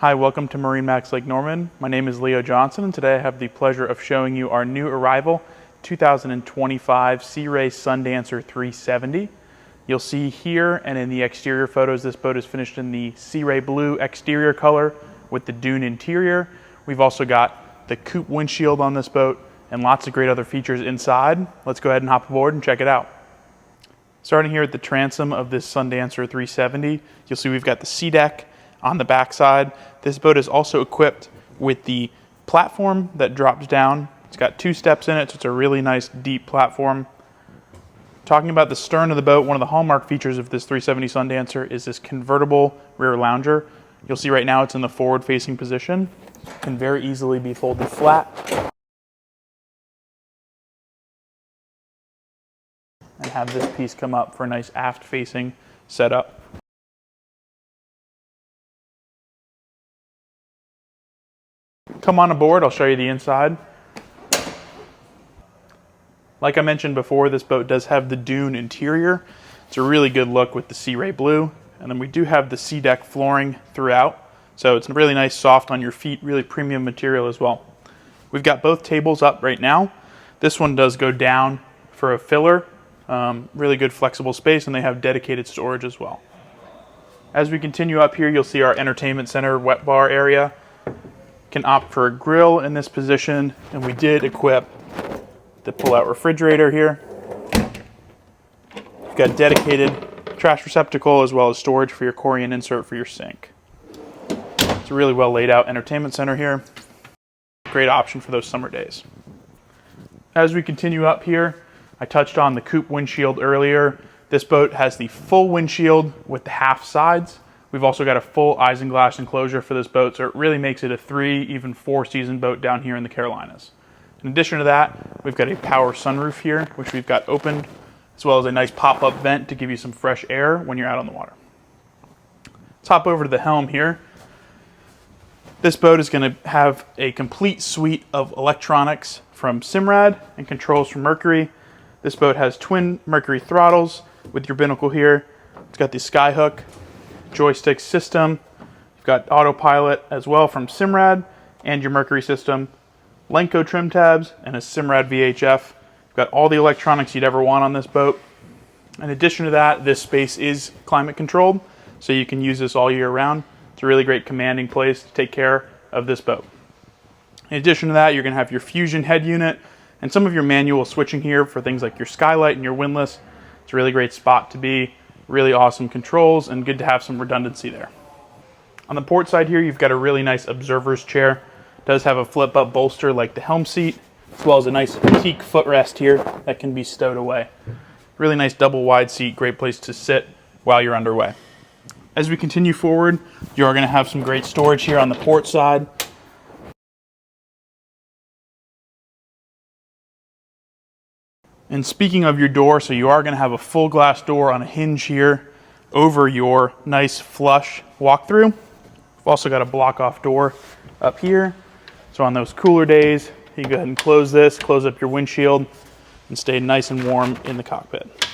Hi, welcome to MarineMax Lake Norman. My name is Leo Johnson, and today I have the pleasure of showing you our new arrival, 2025 Sea Ray Sundancer 370. You'll see here and in the exterior photos, this boat is finished in the Sea Ray blue exterior color with the dune interior. We've also got the coupe windshield on this boat and lots of great other features inside. Let's go ahead and hop aboard and check it out. Starting here at the transom of this Sundancer 370, you'll see we've got the sea deck on the backside. This boat is also equipped with the platform that drops down. It's got 2 steps in it, so it's a really nice deep platform. Talking about the stern of the boat, one of the hallmark features of this 370 Sundancer is this convertible rear lounger. You'll see right now it's in the forward-facing position. It can very easily be folded flat and have this piece come up for a nice aft-facing setup. Come on aboard, I'll show you the inside. Like I mentioned before, this boat does have the dune interior. It's a really good look with the Sea Ray blue. And then we do have the sea deck flooring throughout. So it's really nice, soft on your feet, really premium material as well. We've got both tables up right now. This one does go down for a filler. Really good flexible space, and they have dedicated storage as well. As we continue up here, you'll see our entertainment center wet bar area. Can opt for a grill in this position, and we did equip the pull-out refrigerator here. You've got dedicated trash receptacle as well as storage for your Corian insert for your sink. It's a really well laid out entertainment center here. Great option for those summer days. As we continue up here, I touched on the coupe windshield earlier. This boat has the full windshield with the half sides. We've also got a full isinglass enclosure for this boat, so it really makes it a 3, even 4 season boat down here in the Carolinas. In addition to that, we've got a power sunroof here, which we've got opened, as well as a nice pop-up vent to give you some fresh air when you're out on the water. Let's hop over to the helm here. This boat is going to have a complete suite of electronics from Simrad and controls from Mercury. This boat has twin Mercury throttles with your binnacle here. It's got the Skyhook joystick system. You've got autopilot as well from Simrad and your Mercury system. Lenco trim tabs and a Simrad VHF. You've got all the electronics you'd ever want on this boat. In addition to that, this space is climate controlled, so you can use this all year round. It's a really great commanding place to take care of this boat. In addition to that, you're going to have your Fusion head unit and some of your manual switching here for things like your skylight and your windlass. It's a really great spot to be. Really awesome controls and good to have some redundancy there. On the port side here, you've got a really nice observer's chair. It does have a flip up bolster like the helm seat, as well as a nice teak footrest here that can be stowed away. Really nice double wide seat, great place to sit while you're underway. As we continue forward, you are going to have some great storage here on the port side. And speaking of your door, so you are going to have a full glass door on a hinge here over your nice flush walkthrough. We've also got a block off door up here. So on those cooler days, you go ahead and close this, close up your windshield, and stay nice and warm in the cockpit.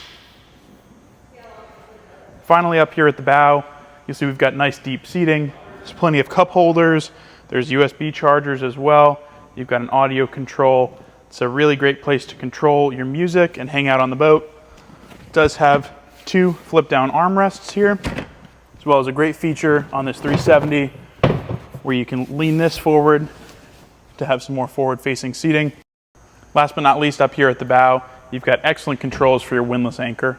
Finally up here at the bow, you'll see we've got nice deep seating. There's plenty of cup holders. There's USB chargers as well. You've got an audio control. It's a really great place to control your music and hang out on the boat. It does have 2 flip down armrests here, as well as a great feature on this 370 where you can lean this forward to have some more forward facing seating. Last but not least, up here at the bow, you've got excellent controls for your windlass anchor.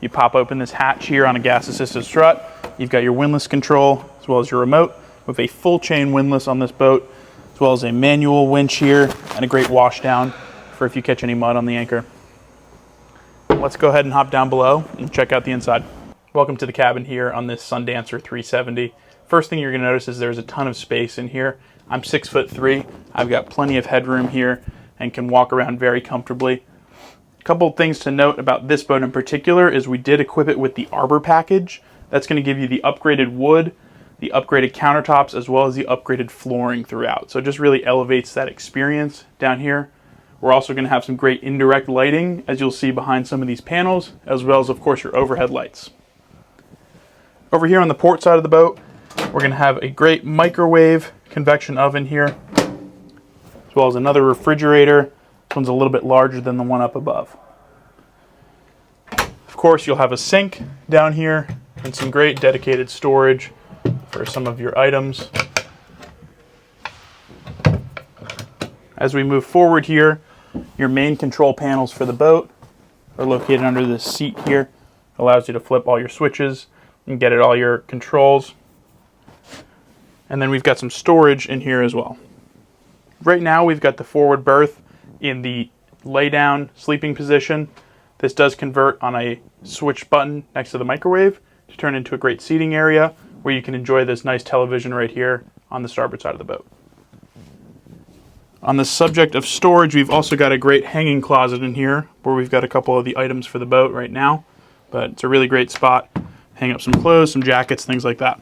You pop open this hatch here on a gas assisted strut. You've got your windlass control as well as your remote with a full chain windlass on this boat, as well as a manual winch here and a great wash down for if you catch any mud on the anchor. Let's go ahead and hop down below and check out the inside. Welcome to the cabin here on this Sundancer 370. First thing you're going to notice is there's a ton of space in here. I'm 6'3". I've got plenty of headroom here and can walk around very comfortably. A couple of things to note about this boat in particular is we did equip it with the Arbor package. That's going to give you the upgraded wood, the upgraded countertops, as well as the upgraded flooring throughout. So it just really elevates that experience down here. We're also going to have some great indirect lighting, as you'll see behind some of these panels, as well as, of course, your overhead lights. Over here on the port side of the boat, We're going to have a great microwave convection oven here, as well as another refrigerator. This one's a little bit larger than the one up above. Of course, you'll have a sink down here and some great dedicated storage for some of your items. As we move forward here, your main control panels for the boat are located under this seat here. It allows you to flip all your switches and get at all your controls. And then we've got some storage in here as well. Right now we've got the forward berth in the lay down sleeping position. This does convert on a switch button next to the microwave to turn into a great seating area where you can enjoy this nice television right here on the starboard side of the boat. On the subject of storage, we've also got a great hanging closet in here where we've got a couple of the items for the boat right now, but it's a really great spot. Hang up some clothes, some jackets, things like that.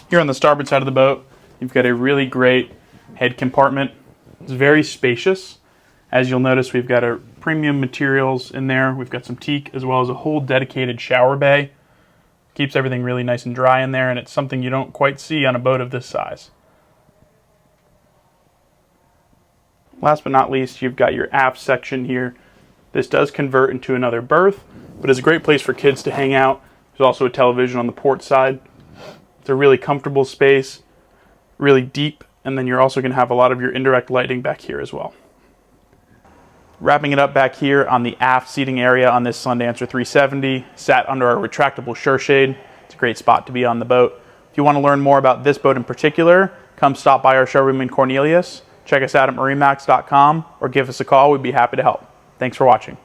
Here on the starboard side of the boat, you've got a really great head compartment. It's very spacious. As you'll notice, we've got our premium materials in there. We've got some teak as well as a whole dedicated shower bay. Keeps everything really nice and dry in there, and it's something you don't quite see on a boat of this size. Last but not least, you've got your aft section here. This does convert into another berth, but it's a great place for kids to hang out. There's also a television on the port side. It's a really comfortable space, really deep, and then you're also going to have a lot of your indirect lighting back here as well. Wrapping it up back here on the aft seating area on this Sundancer 370, sat under our retractable shore shade. It's a great spot to be on the boat. If you want to learn more about this boat in particular, come stop by our showroom in Cornelius. Check us out at MarineMax.com or give us a call. We'd be happy to help. Thanks for watching.